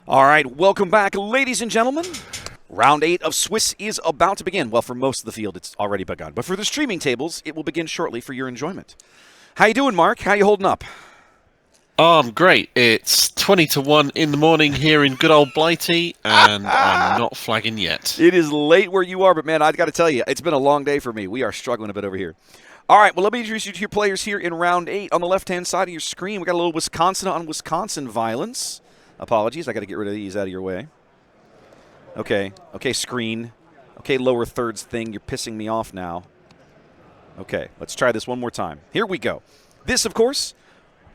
All right, welcome back, ladies and gentlemen. Round 8 of Swiss is about to begin. Well, for most of the field, it's already begun. But for the streaming tables, it will begin shortly for your enjoyment. How you doing, Mark? How you holding up? I'm great. It's 20 to 1 in the morning here in good old Blighty, and I'm not flagging yet. It is late where you are, but man, I got to tell you, it's been a long day for me. We are struggling a bit over here. All right, well, let me introduce you to your players here in round 8. On the left-hand side of your screen, we got a little Wisconsin on Wisconsin violence. Apologies, I got to get rid of these out of your way. Okay, screen. Okay, lower thirds thing, you're pissing me off now. Okay, let's try this one more time. Here we go. This, of course,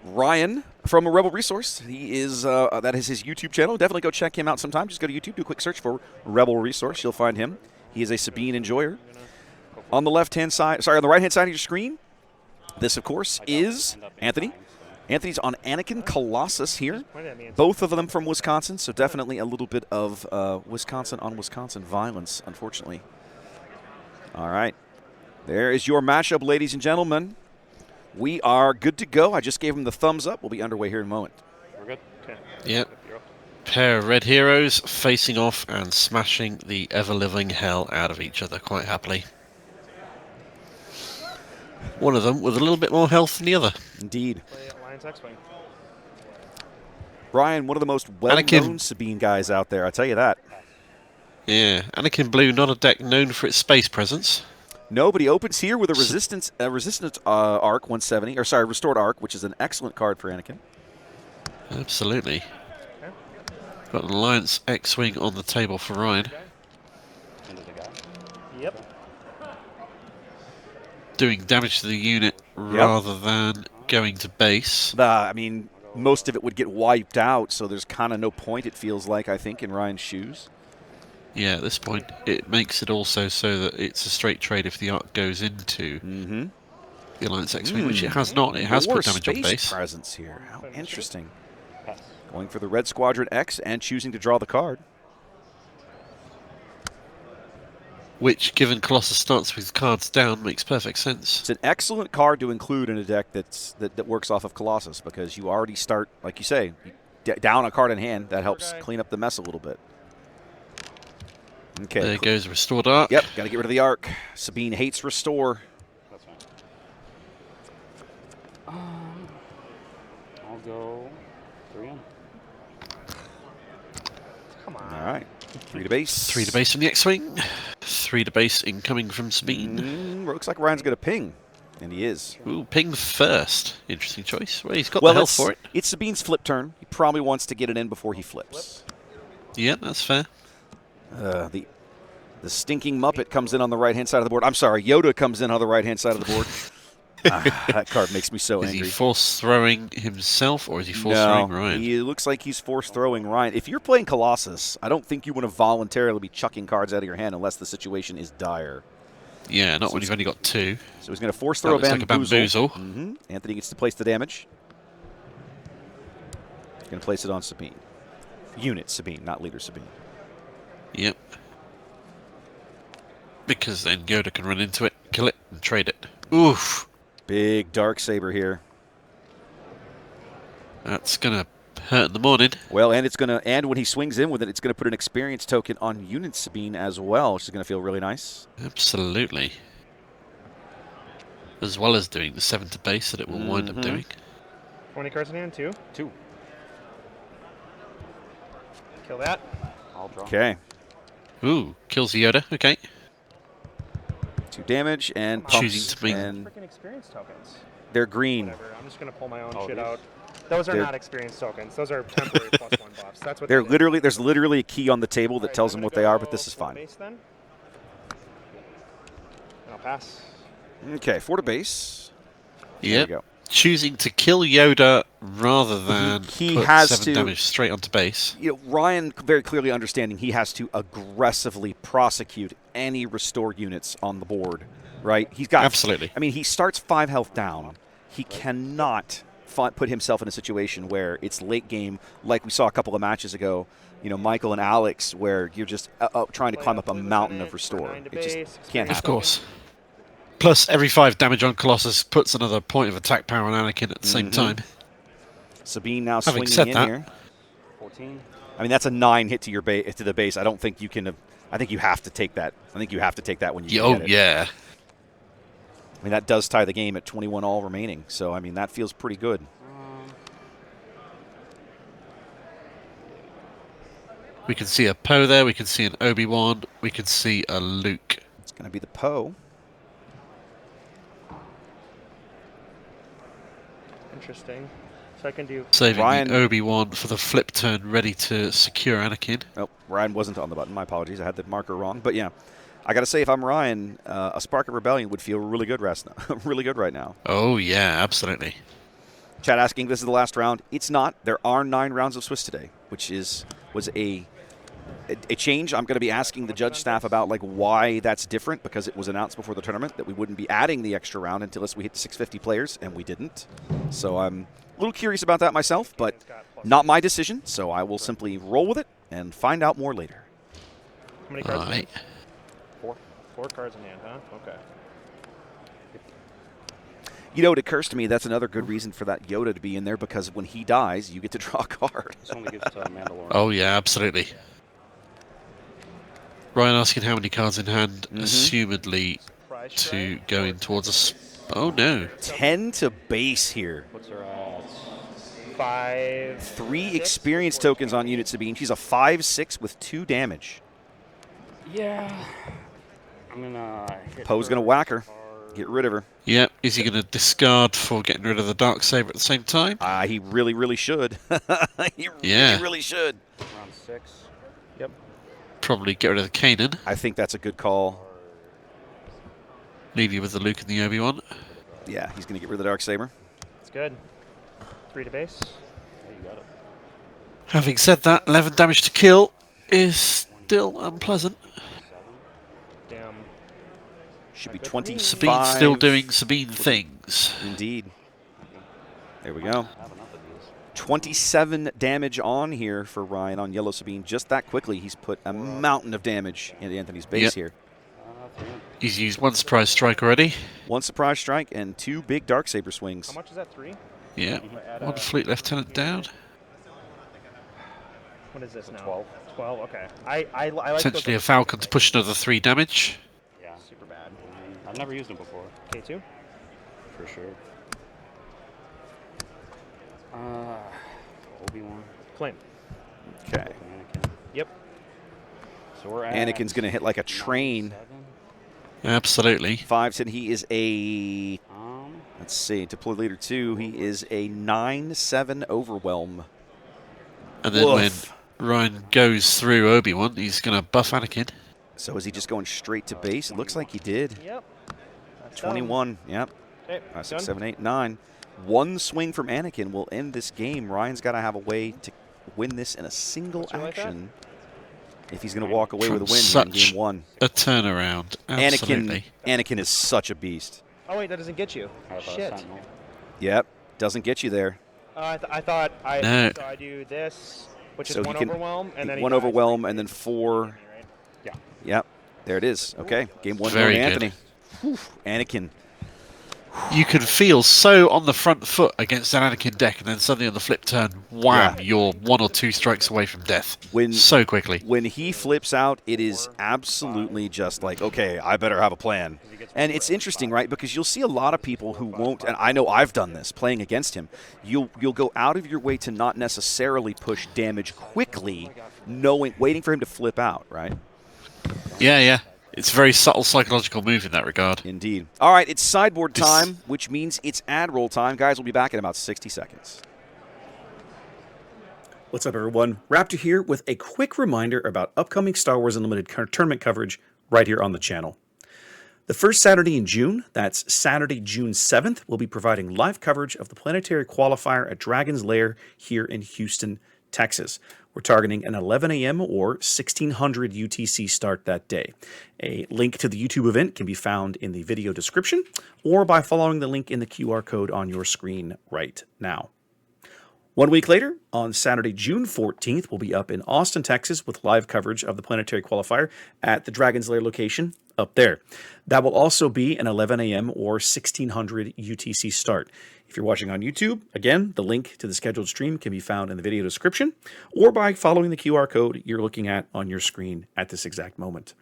Ryan from a Rebel Resource. He is that is his YouTube channel. Definitely go check him out sometime. Just go to YouTube, do a quick search for Rebel Resource. You'll find him. He is a Sabine enjoyer. On the left-hand side, on the right-hand side of your screen, this, of course, is Anthony. Anthony's on Anakin Colossus here. Both of them from Wisconsin, so definitely a little bit of Wisconsin on Wisconsin violence, unfortunately. All right. There is your matchup, ladies and gentlemen. We are good to go. I just gave him the thumbs up. We'll be underway here in a moment. We're good? Okay. Yep. Pair of red heroes facing off and smashing the ever-living hell out of each other quite happily. One of them with a little bit more health than the other. Indeed. Play Alliance X-Wing. Brian, one of the most well-known Sabine guys out there, I'll tell you that. Yeah, Anakin Blue, not a deck known for its space presence. No, but he opens here with a resistance arc 170, or sorry, restored arc, which is an excellent card for Anakin. Absolutely. Got an Alliance X-Wing on the table for Ryan. Yep. Doing damage to the unit rather than going to base. I mean, most of it would get wiped out, so there's kind of no point, it feels like, I think, in Ryan's shoes. Yeah, at this point, it makes it also so that it's a straight trade if the arc goes into the Alliance X-Wing, which it has not. It has put damage on base. Presence here. How interesting. Going for the Red Squadron X and choosing to draw the card. Which, given Colossus starts with cards down, makes perfect sense. It's an excellent card to include in a deck that works off of Colossus, because you already start, like you say, down a card in hand. That helps clean up the mess a little bit. Okay. There goes restored arc. Yep, got to get rid of the arc. Sabine hates restore. That's fine. I'll go 3 in. Come on. All right. 3 to base. 3 to base from the X-Wing. 3 to base incoming from Sabine. Looks like Ryan's going to ping, and he is. Ooh, ping first. Interesting choice. Well, he's got the health for it. It's Sabine's flip turn. He probably wants to get it in before he flips. Yeah, that's fair. The stinking Muppet comes in on the right-hand side of the board. I'm sorry, Yoda comes in on the right-hand side of the board. That card makes me so angry. Is he force throwing himself, or is he force throwing Ryan? He looks like he's force throwing Ryan. If you're playing Colossus, I don't think you want to voluntarily be chucking cards out of your hand unless the situation is dire. Yeah, not when you've only got 2. So he's going to force throw a Bamboozle. Like a Bamboozle. Anthony gets to place the damage. He's going to place it on Sabine. Unit Sabine, not leader Sabine. Yep. Because then Yoda can run into it, kill it, and trade it. Oof. Big Darksaber here. That's gonna hurt in the morning. Well, and it's gonna, and when he swings in with it, it's gonna put an experience token on Unit Sabine as well, which is gonna feel really nice. Absolutely. As well as doing the 7 to base that it will wind up doing. 20 cards in hand, 2. 2. Kill that. I'll draw. Okay. Ooh, kills the Yoda. Okay. 2 damage and pumps. Choosing to make Freaking experience tokens. They're green. Whatever. I'm just gonna pull my own shit out. Those are not experience tokens. Those are temporary +1 buffs. That's what they're literally. There's literally a key on the table that tells them what they are, but this is fine. Base, then. And I'll pass. Okay, 4 to base. Yep. There we go. Choosing to kill Yoda rather than he put has 7 to, damage straight onto base. You know, Ryan very clearly understanding he has to aggressively prosecute any restore units on the board, right? He's got Absolutely. I mean, he starts 5 health down. He cannot put himself in a situation where it's late game, like we saw a couple of matches ago. You know, Michael and Alex, where you're just trying to climb up a mountain of restore. It just can't happen. Of course. Plus, every 5 damage on Colossus puts another point of attack power on Anakin at the same time. Sabine now Having swinging said in that, here. 14. I mean, that's a 9 hit to your to the base. I don't think you can. I think you have to take that. I think you have to take that when you get it. Yeah. I mean, that does tie the game at 21 all remaining. So, I mean, that feels pretty good. We can see a Poe there. We can see an Obi-Wan. We can see a Luke. It's going to be the Poe. Interesting. So I can do... Saving Ryan, the Obi-Wan for the flip turn, ready to secure Anakin. Oh, Ryan wasn't on the button. My apologies. I had the marker wrong. But, yeah. I got to say, if I'm Ryan, a Spark of Rebellion would feel really good right now. Oh, yeah, absolutely. Chat asking, this is the last round. It's not. There are 9 rounds of Swiss today, which was a change. I'm going to be asking the judge staff about like why that's different, because it was announced before the tournament that we wouldn't be adding the extra round until we hit 650 players, and we didn't. So I'm a little curious about that myself, but not my decision, so I will simply roll with it and find out more later. How many cards? All right. 4 cards in hand, huh? Okay. You know, it occurs to me that's another good reason for that Yoda to be in there, because when he dies, you get to draw a card. This only gives Mandalorian. Oh, yeah, absolutely. Ryan asking how many cards in hand, assumedly to go in towards us. Oh, no. 10 to base here. What's her odds? 5. 3 experience tokens on unit Sabine. She's a 5/6 with 2 damage. Yeah. I'm gonna hit Poe's going to whack her. Get rid of her. Yeah, is he going to discard for getting rid of the Darksaber at the same time? He really, really should. He really should. Round 6. Yep. Probably get rid of the Kanan. I think that's a good call. Leave you with the Luke and the Obi-Wan. Yeah, he's going to get rid of the Darksaber. It's good. 3 to base. Yeah, you got it. Having said that, 11 damage to kill is still unpleasant. Damn. Should be 25. Sabine still doing Sabine things. Indeed. There we go. I have enough of these. 27 damage on here for Ryan on Yellow Sabine. Just that quickly, he's put a mountain of damage into Anthony's base here. He's used 1 surprise strike already. 1 surprise strike and 2 big Darksaber swings. How much is that? 3? Yeah. 1 fleet lieutenant down. What is this now? 12. 12. Okay. I like Potentially a Falcon to push another 3 damage. Yeah. Super bad. I've never used them before. K2. For sure. Obi-Wan. Claim. Okay. Anakin. Yep. So we're at Anakin's going to hit like a train. 7. Absolutely. 5, and he is a... Um, Let's see. Deploy leader 2, he is a 9/7 overwhelm. And then Woof. when Ryan goes through Obi-Wan, he's going to buff Anakin. So is he just going straight to base? It looks like he did. Yep. That's 21. Yep. Okay. 5, 6, Done. 7, 8, 9. 1 swing from Anakin will end this game. Ryan's got to have a way to win this in a single Don't you like that? action if he's going to walk away with a win here in Such game 1. a turnaround. Absolutely. Anakin is such a beast. Oh wait, that doesn't get you. how about Shit. Sentinel? Yep. Doesn't get you there. I thought I. No. So I do this, which So is he 1 can- overwhelm, and then he 1 dies. overwhelm and then 4. Right? Yeah. Yep. There it is. Okay. Game 1 Very for good. Anthony. Whew. Anakin. You can feel so on the front foot against an Anakin deck, and then suddenly on the flip turn, wham, Yeah. you're 1 or 2 strikes away from death. When So quickly. when he flips out, it is absolutely just like, okay, I better have a plan. And it's interesting, right? Because you'll see a lot of people who won't, and I know I've done this playing against him. You'll go out of your way to not necessarily push damage quickly, waiting for him to flip out, right? Yeah, yeah. It's a very subtle psychological move in that regard. Indeed. All right, it's sideboard time, which means it's ad roll time. Guys, we'll be back in about 60 seconds. What's up, everyone? Raptor here with a quick reminder about upcoming Star Wars Unlimited tournament coverage right here on the channel. The first Saturday in June, that's Saturday, June 7th, we'll be providing live coverage of the planetary qualifier at Dragon's Lair here in Houston, Texas. We're targeting an 11 a.m. or 1600 UTC start that day. A link to the YouTube event can be found in the video description or by following the link in the QR code on your screen right now. 1 week later, on Saturday, June 14th, we'll be up in Austin, Texas with live coverage of the Planetary Qualifier at the Dragon's Lair location up there. That will also be an 11 a.m. or 1600 UTC start. If you're watching on YouTube, again, the link to the scheduled stream can be found in the video description or by following the QR code you're looking at on your screen at this exact moment.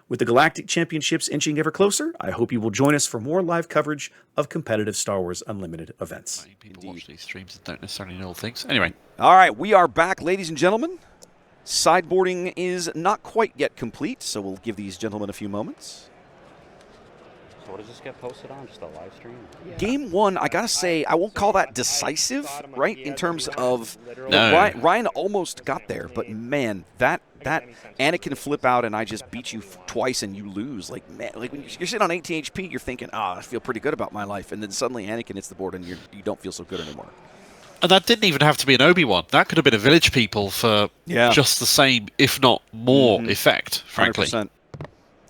With the Galactic Championships inching ever closer, I hope you will join us for more live coverage of competitive Star Wars Unlimited events. People watch these streams and don't necessarily know all things. Anyway. All right, we are back, ladies and gentlemen. Sideboarding is not quite yet complete, so we'll give these gentlemen a few moments. So what does this get posted on? Just a live stream? Yeah. Game 1, I gotta say, I won't call that decisive, right? In terms of no. Ryan almost got there, but man, that Anakin flip out and I just beat you twice and you lose. Like, man, like when you're sitting on 18 HP, you're thinking, I feel pretty good about my life, and then suddenly Anakin hits the board and you don't feel so good anymore. And that didn't even have to be an Obi-Wan. That could have been a Village People for just the same, if not more, effect, frankly. 100%.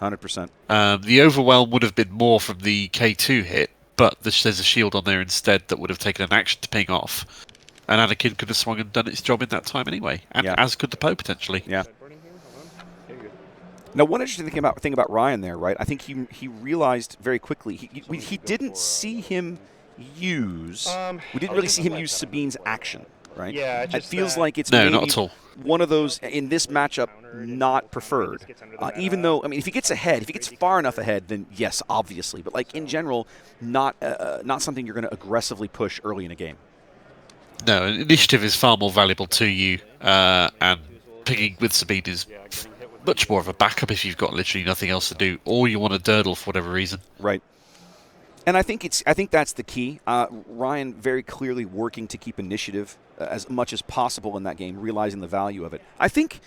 100%. The overwhelm would have been more from the K2 hit, but there's a shield on there instead that would have taken an action to ping off. And Anakin could have swung and done its job in that time anyway, and as could the Poe potentially. Yeah. Now, one interesting thing about Ryan there, right? I think he realized very quickly he didn't see him use. We didn't really see him use Sabine's action, right? Yeah, it feels like it's no, maybe not at all. One of those in this matchup not preferred. Even though, I mean, if he gets ahead, if he gets far enough ahead, then yes, obviously. But like in general, not something you're going to aggressively push early in a game. No, initiative is far more valuable to you, and picking with Sabine is much more of a backup if you've got literally nothing else to do, or you want to durdle for whatever reason. Right. And I think that's the key. Ryan very clearly working to keep initiative as much as possible in that game, realizing the value of it. I think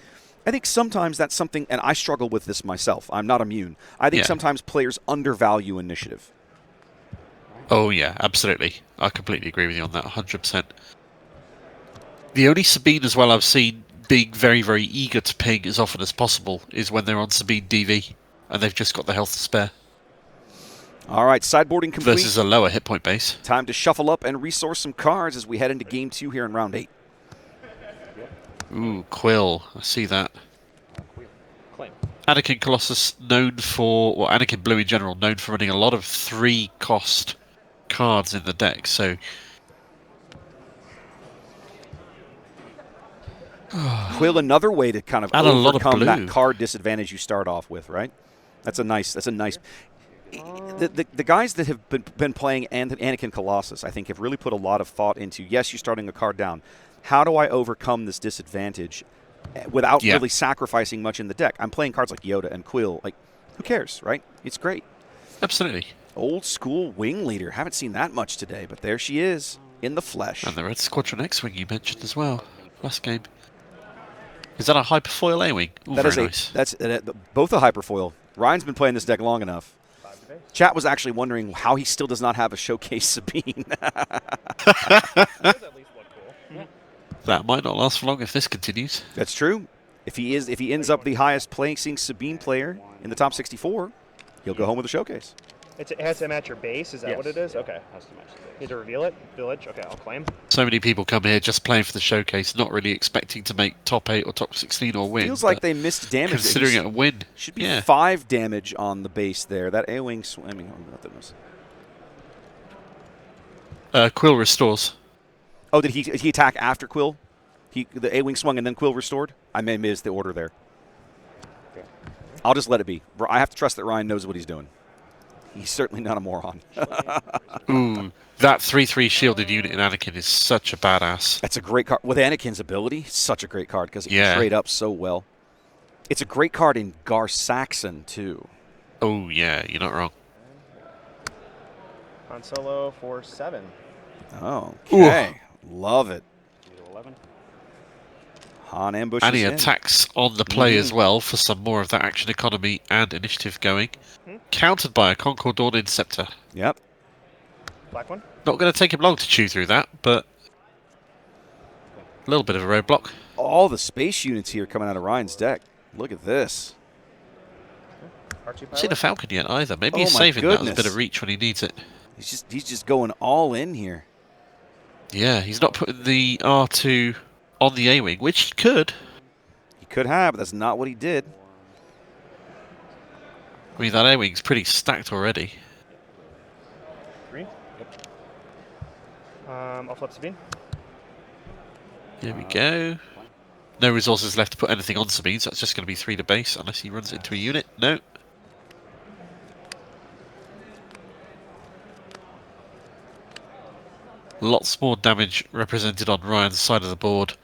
sometimes that's something, and I struggle with this myself. I'm not immune. I think sometimes players undervalue initiative. Oh yeah, absolutely. I completely agree with you on that, 100%. The only Sabine as well I've seen being very, very eager to ping as often as possible is when they're on Sabine DV and they've just got the health to spare. All right, sideboarding complete. Versus a lower hit point base. Time to shuffle up and resource some cards as we head into Game 2 here in Round 8. Ooh, Quill. I see that. Anakin Colossus known for, well, Anakin Blue in general, known for running a lot of 3-cost cards in the deck, so... Quill, another way to kind of and overcome that card disadvantage you start off with, right? That's a nice. The guys that have been playing Anakin Colossus, I think, have really put a lot of thought into. Yes, you're starting a card down. How do I overcome this disadvantage without really sacrificing much in the deck? I'm playing cards like Yoda and Quill. Like, who cares, right? It's great. Absolutely. Old school wing leader. Haven't seen that much today, but there she is in the flesh. And the Red Squadron X-Wing you mentioned as well last game. Is that a Hyperfoil A-Wing? That is nice. That's both a Hyperfoil. Ryan's been playing this deck long enough. Chat was actually wondering how he still does not have a Showcase Sabine. That might not last for long if this continues. That's true. If he ends up the highest placing Sabine player in the top 64, he'll go home with a Showcase. It has to match your base? Is that what it is? Okay. Has to match the base. You have to reveal it? Village? Okay, I'll claim. So many people come here just playing for the Showcase, not really expecting to make top 8 or top 16 or win. Feels like they missed damage. Considering it a win. Should be 5 damage on the base there. That A-Wing swimming. Quill restores. Oh, did he attack after Quill? The A-Wing swung and then Quill restored? I may miss the order there. I'll just let it be. I have to trust that Ryan knows what he's doing. He's certainly not a moron. Ooh, that 3/3 shielded unit in Anakin is such a badass. That's a great card. With Anakin's ability, such a great card because it can trade up so well. It's a great card in Gar Saxon, too. Oh, yeah, you're not wrong. Han Solo for 7. Oh, okay. Ooh. Love it. 11. Han ambushes and he attacks on the play as well for some more of that action economy and initiative going. Countered by a Concord Dawn Inceptor. Yep. Black one? Not going to take him long to chew through that, but a little bit of a roadblock. All the space units here coming out of Ryan's deck. Look at this. Haven't seen a Falcon yet either. Maybe he's saving that as a bit of reach when he needs it. He's just going all in here. Yeah, he's not putting the R2 on the A-wing, which he could. He could have, but that's not what he did. I mean, that A-wing's pretty stacked already. 3. Yep. I'll flip Sabine. Here we go. No resources left to put anything on Sabine, so that's just going to be 3 to base, unless he runs into a unit. No. Lots more damage represented on Ryan's side of the board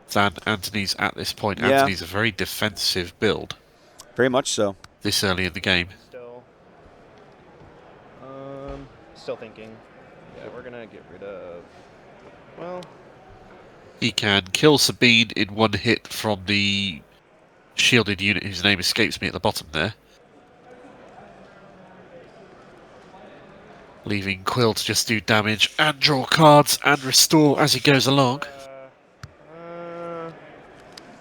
than Anthony's at this point. Yeah. Anthony's a very defensive build Very much so. this early in the game. Still thinking. Yeah, we're gonna get rid of. Well, He can kill Sabine in 1 hit from the shielded unit whose name escapes me at the bottom there. Leaving Quill to just do damage and draw cards and restore as he goes along.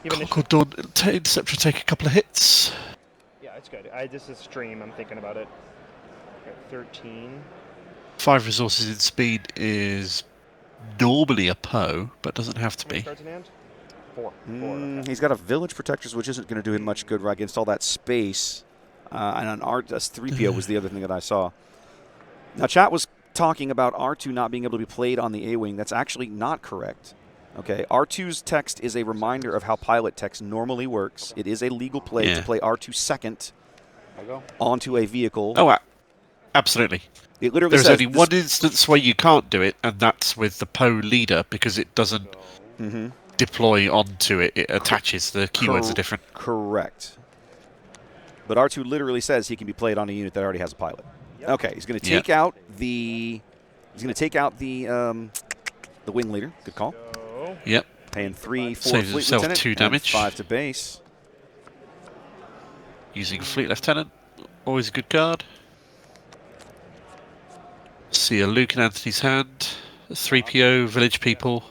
Concord Dawn, Interceptor will take a couple of hits. yeah, it's good. This is stream. I'm thinking about it. Okay, 13. 5 resources in speed is normally a Poe, but doesn't have to How many be. cards in hand? 4. 4. Okay. He's got a Village Protectors, which isn't going to do him much good against all that space. And an R3PO was the other thing that I saw. Now, chat was talking about R2 not being able to be played on the A-Wing. That's actually not correct. Okay, R2's text is a reminder of how pilot text normally works. It is a legal play to play R2 second onto a vehicle. Oh, absolutely. It literally There's says only one instance where you can't do it, and that's with the Poe leader, because it doesn't deploy onto it. It attaches. The keywords are different. Correct. But R2 literally says he can be played on a unit that already has a pilot. Okay, he's going to take out the. He's going to take out the wing leader. Good call. Yep. Paying 3 for Saves fleet himself lieutenant 2 and damage. 5 to base. Using Fleet Lieutenant, always a good card. See a Luke in Anthony's hand. 3PO, Village People.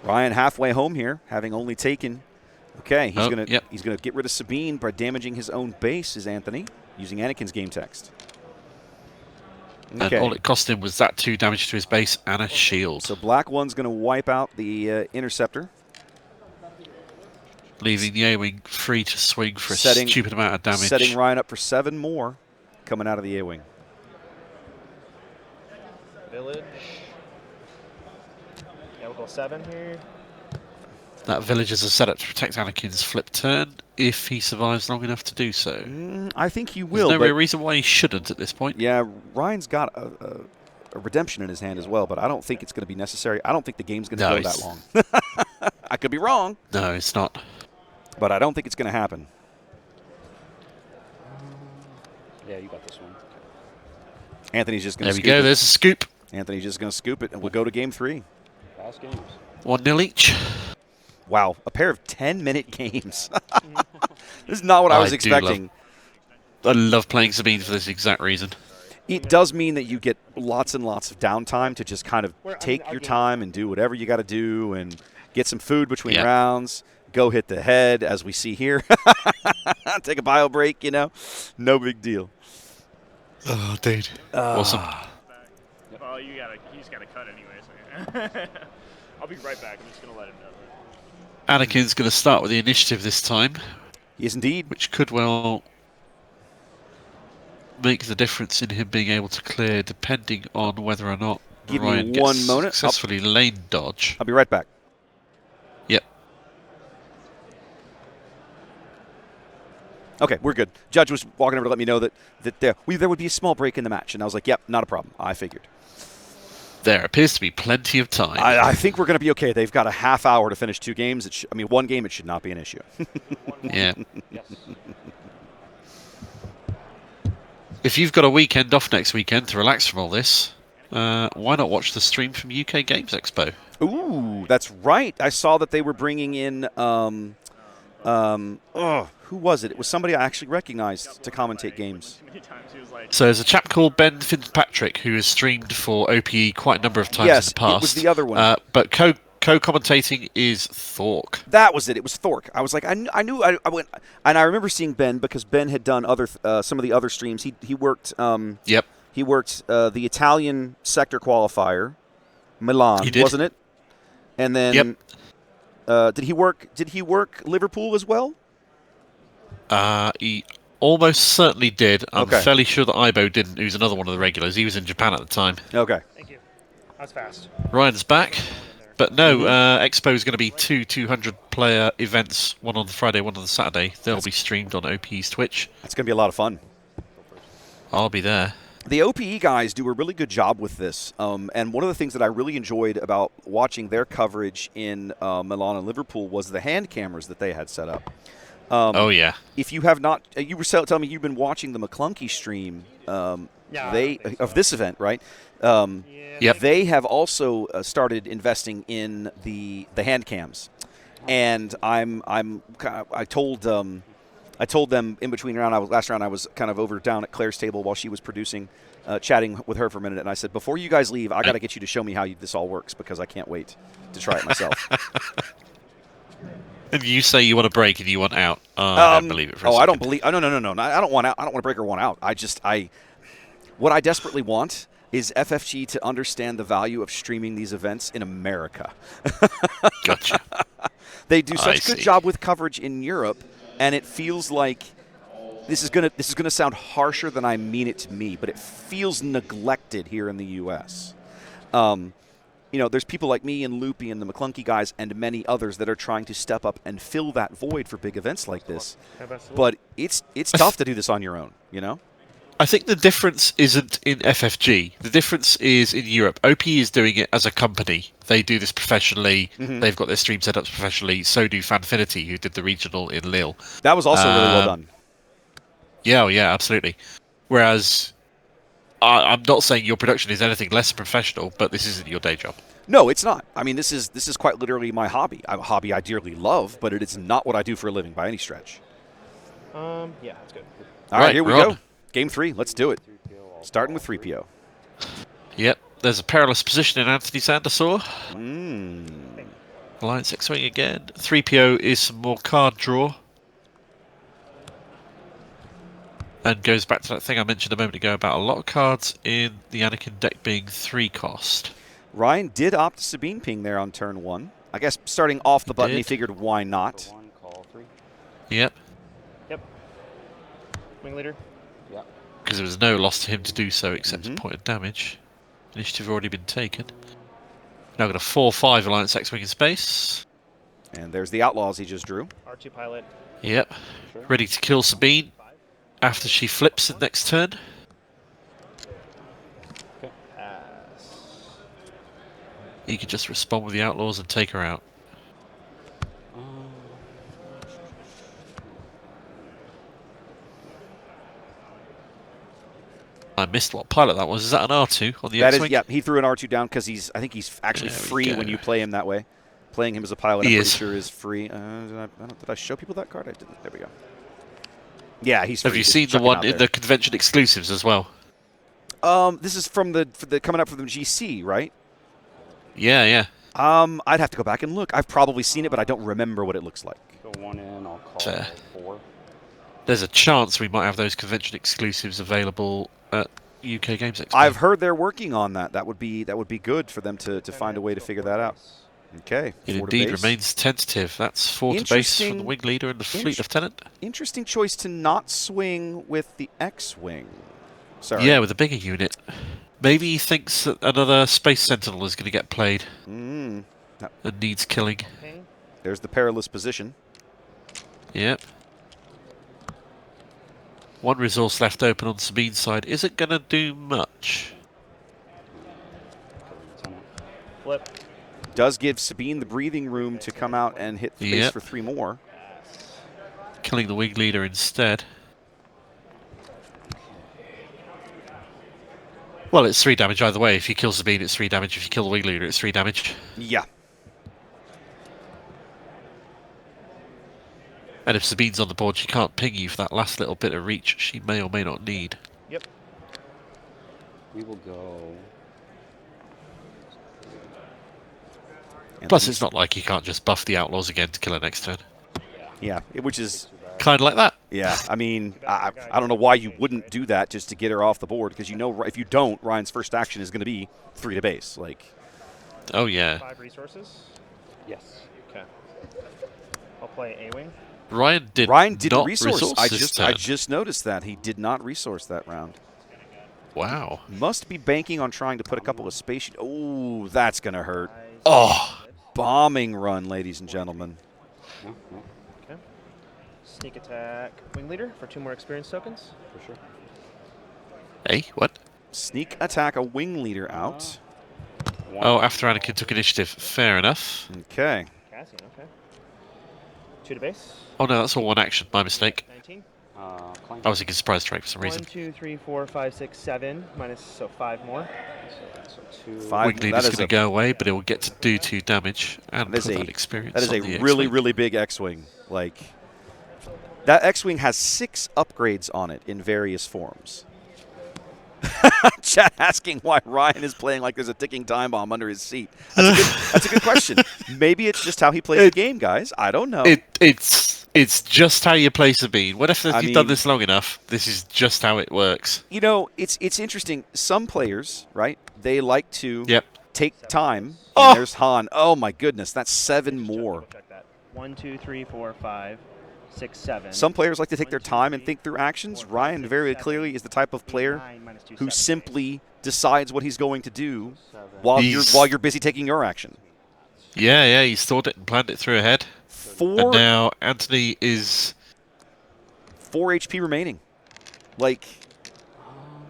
Ryan halfway home here, having only taken. Okay, he's gonna Yep. he's gonna get rid of Sabine by damaging his own base. Is Anthony using Anakin's game text? And all it cost him was that 2 damage to his base and a shield. So Black One's going to wipe out the Interceptor. Leaving the A-Wing free to swing for a stupid amount of damage. Setting Ryan up for 7 more coming out of the A-Wing. Village. Yeah, we'll go 7 here. That village is a setup to protect Anakin's flip turn, if he survives long enough to do so. I think he will. There's no real reason why he shouldn't at this point. Yeah, Ryan's got a redemption in his hand as well, but I don't think it's going to be necessary. I don't think the game's going to go that long. I could be wrong. No, it's not. But I don't think it's going to happen. Yeah, you got this one. Anthony's just going to scoop it. There we go, there's a scoop. Anthony's just going to scoop it, and we'll go to game 3. Fast games. 1-0 each. Wow, a pair of 10-minute games. This is not what I was expecting. I love playing Sabine for this exact reason. It does mean that you get lots and lots of downtime to just kind of take your time and do whatever you got to do and get some food between rounds, go hit the head, as we see here. Take a bio break, you know. No big deal. Oh, dude. Awesome. Well, you just gotta cut anyways. I'll be right back. I'm just gonna let him know. Anakin's going to start with the initiative this time. Yes, indeed. Which could well make the difference in him being able to clear, depending on whether or not Give Ryan me gets 1 moment. successfully lane dodge. I'll be right back. Yep. Okay, we're good. Judge was walking over to let me know that there would be a small break in the match, and I was like, yep, not a problem. I figured. There appears to be plenty of time. I think we're going to be okay. They've got a half hour to finish 2 games. 1 game, it should not be an issue. Yeah. If you've got a weekend off next weekend to relax from all this, why not watch the stream from UK Games Expo? Ooh, that's right. I saw that they were bringing in, who was it? It was somebody I actually recognized to commentate games. So there's a chap called Ben Fitzpatrick who has streamed for OPE quite a number of times in the past. It was the other one. But co-commentating is Thork. That was it. It was Thork. I was like, I knew. I went, and I remember seeing Ben because Ben had done other some of the other streams. He worked. Yep. He worked the Italian sector qualifier, Milan, He did. wasn't it? And then, Yep. Did he work Liverpool as well? He almost certainly did. I'm Okay. fairly sure that Ibo didn't, who's another one of the regulars. He was in Japan at the time. Okay. Thank you. That was fast. Ryan's back. But no, Expo is going to be two 200-player events, one on the Friday, one on the Saturday. They'll be streamed on OPE's Twitch. That's going to be a lot of fun. I'll be there. The OPE guys do a really good job with this. And one of the things that I really enjoyed about watching their coverage in Milan and Liverpool was the hand cameras that they had set up. Oh, yeah. If you have not, you were telling me you've been watching the McClunky stream of this event, right? Yep. They have also started investing in the hand cams, and I told them in between last round I was kind of over down at Claire's table while she was producing, chatting with her for a minute, and I said, before you guys leave, I got to get you to show me how this all works because I can't wait to try it myself. And you say you want a break and you want out. I don't believe it for a second. I don't believe. Oh, no. I don't want out. I don't want to break or want out. What I desperately want is FFG to understand the value of streaming these events in America. Gotcha. They do such a good see. job with coverage in Europe, and it feels like this is gonna sound harsher than I mean it to me, but it feels neglected here in the U.S. There's people like me and Loopy and the McClunky guys and many others that are trying to step up and fill that void for big events like this. But it's tough to do this on your own, you know? I think the difference isn't in FFG. The difference is in Europe. OP is doing it as a company. They do this professionally. Mm-hmm. They've got their stream setups professionally. So do Fanfinity, who did the regional in Lille. That was also really well done. Yeah, absolutely. Whereas, I'm not saying your production is anything less professional, but this isn't your day job. No, it's not. I mean, this is quite literally my hobby. A hobby I dearly love, but it is not what I do for a living by any stretch. Yeah, that's good. All right, Right, here we we're go. on. Game 3. Let's do it. Starting with 3PO. Yep, there's a perilous position in Anthony Sandersaw. Mm. Alliance X-Wing again. 3PO is some more card draw. And goes back to that thing I mentioned a moment ago about a lot of cards in the Anakin deck being 3 cost. Ryan did opt Sabine ping there on turn 1. I guess starting off the button, he did. figured why not. One, call 3. Yep, Yep. Wing leader. Yep. because there was no loss to him to do so except Mhm. a point of damage. Initiative already been taken. Now got a 4-5 Alliance X-Wing in space. And there's the Outlaws he just drew. R2 pilot. Yep, Sure. ready to kill Sabine after she flips the next turn. Pass. He could just respond with the Outlaws and take her out. I missed what pilot that was. Is that an R2 on the That X-Wing? is, yeah, he threw an R2 down because I think he's actually There we free go. when you play him that way. Playing him as a pilot, He I'm is. pretty sure is free. Did I show people that card? I didn't. There we go. Yeah, he's free. Have you Just seen the chuck him one out in there. the convention exclusives as well? This is from the coming up from the GC, right? Yeah. I'd have to go back and look. I've probably seen it, but I don't remember what it looks like. Go 1 in, I'll call Fair. 4. There's a chance we might have those convention exclusives available at UK Games Expo. I've heard they're working on that. That would be good for them to find a way to figure that out. Okay. It 4 to indeed base. remains tentative. That's 4 to base from the Wing Leader and the Fleet Lieutenant. Interesting choice to not swing with the X-Wing. Sorry. Yeah, with a bigger unit. Maybe he thinks that another Space Sentinel is going to get played Mm. and needs killing. Ping. There's the perilous position. Yep. One resource left open on Sabine's side isn't going to do much. Lieutenant. Flip. Does give Sabine the breathing room to come out and hit the base Yep. for 3 more. Killing the Wing Leader instead. Well, it's 3 damage either way. If you kill Sabine, it's 3 damage. If you kill the Wing Leader, it's 3 damage. Yeah. And if Sabine's on the board, she can't ping you for that last little bit of reach she may or may not need. Yep. We will go. And Plus, it's not like you can't just buff the Outlaws again to kill her next turn. yeah, which is Kind of like that. yeah. I mean, I don't know why you wouldn't do that just to get her off the board because you know if you don't, Ryan's first action is going to be 3 to base. Like, Oh, yeah. 5 resources. Yes. Okay. I'll play A-wing. Ryan didn't not resource. I this just noticed that he did not resource that round. Wow. Must be banking on trying to put a couple of space. Oh, that's going to hurt. Oh. Bombing run, ladies and gentlemen. No, no, Okay. Sneak attack wing leader for 2 more experience tokens. for sure. Hey, what? Sneak attack a wing leader out. Oh, after Anakin took initiative. Fair enough. Okay. Cassian, okay. 2 to base. Oh, no, that's all one action. My mistake. 19. Clank. I was thinking surprise strike for some 1, reason. 2, 3, 4, 5, 6, 7. Minus, so 5 more. So 2. 5. Wing leader's That is going to go away, but it will get to do 2 damage and That is put a- that experience That is on a the really, X-Wing. really big X-Wing. Like, that X-Wing has 6 upgrades on it in various forms. Chat asking why Ryan is playing like there's a ticking time bomb under his seat. That's a good question. Maybe it's just how he plays the game, guys. I don't know. It's just how you play Sabine. What if I you've done mean- this long enough? This is just how it works. You know, it's interesting. Some players, right, they like to Yep. take time. Oh! And there's Han. Oh, my goodness. That's 7 more. Check that. 1, 2, 3, 4, 5, 6, 7. Some players like to take their time and think through actions. Ryan very clearly is the type of player who simply decides what he's going to do while you're busy taking your action. Yeah, he's thought it and planned it through ahead. 4 And now Anthony is... 4 HP remaining. Like,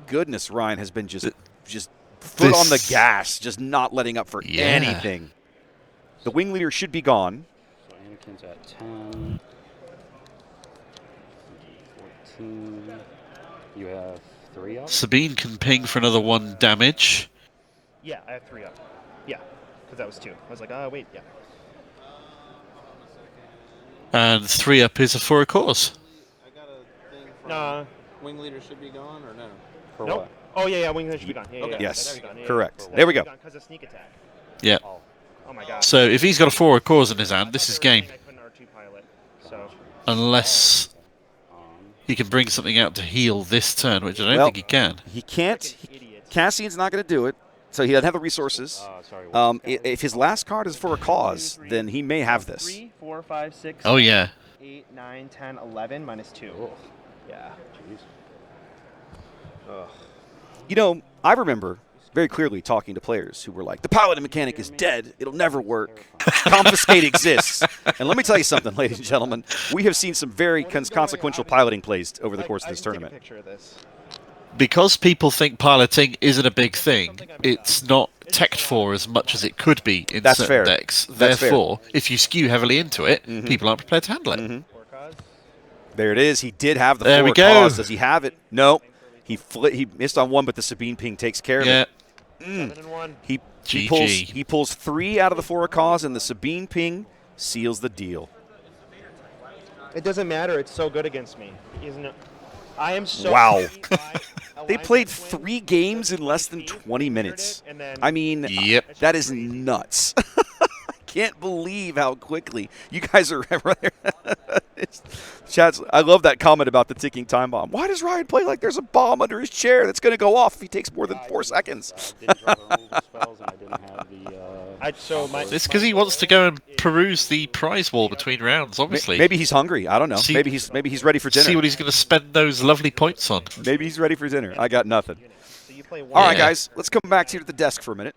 goodness, Ryan has been just foot on the This- gas, just not letting up for Yeah. anything. The wing leader should be gone. So Anakin's at 10. 14. You have 3 up? Sabine can ping for another 1 damage. Yeah, I have 3 up. Yeah, because that was 2. I was like, oh, wait, yeah. And 3 up is for a cause. I got a thing from Nah. wing leader should be gone or no? For Nope. what? Oh, yeah, wing leader should be gone. Yeah, Okay. yeah, Yes, that'd be gone. Yeah, correct. yeah. There we go. Because of sneak attack. Yeah. Oh, Oh, my God. So if he's got a 4 cause in his hand, this is game. I couldn't R2 pilot, so. Unless he can bring something out to heal this turn, which I don't Well, think he can. He can't. Freaking idiot. Cassian's not going to do it, so he doesn't have the resources. sorry. what? If his last card is for a cause, then he may have this. 3, 4, 5, 6, Oh, yeah. 8, 9, 10, 11, minus 2. Ugh, Yeah. jeez. You know, I remember very clearly talking to players who were like, the piloting mechanic is dead. It'll never work. Confiscate exists. And let me tell you something, ladies and gentlemen. We have seen some very consequential piloting plays over the course of this I can tournament. Take a picture of this. Because people think piloting isn't a big thing, it's not teched for as much as it could be in That's certain fair. decks. That's fair. Therefore, if you skew heavily into it, Mhm. people aren't prepared to handle it. Mhm. For cause. There it is. He did have the There 4 we go. cause. Does he have it? No. He missed on 1, but the Sabine ping takes care of Yeah. it. 7 and 1. He GG. pulls 3 out of the 4 cause, and the Sabine ping seals the deal. It doesn't matter. It's so good against me. Isn't it? I am so. Wow. A They line played swing, 3 games in less than 15, 20 cleared minutes. it, and then I mean, Yep. that is nuts. I can't believe how quickly you guys are. Chad's, I love that comment about the ticking time bomb. Why does Ryan play like there's a bomb under his chair that's going to go off if he takes more than 4 seconds? Didn't draw the removal spells, and I didn't have the. It's because he wants to go and peruse the prize wall between rounds, obviously. Maybe he's hungry. I don't know. See- maybe he's ready for dinner. See what he's going to spend those lovely points on. Maybe he's ready for dinner. I got nothing. So you play one. All right, Yeah. guys, let's come back here to the desk for a minute.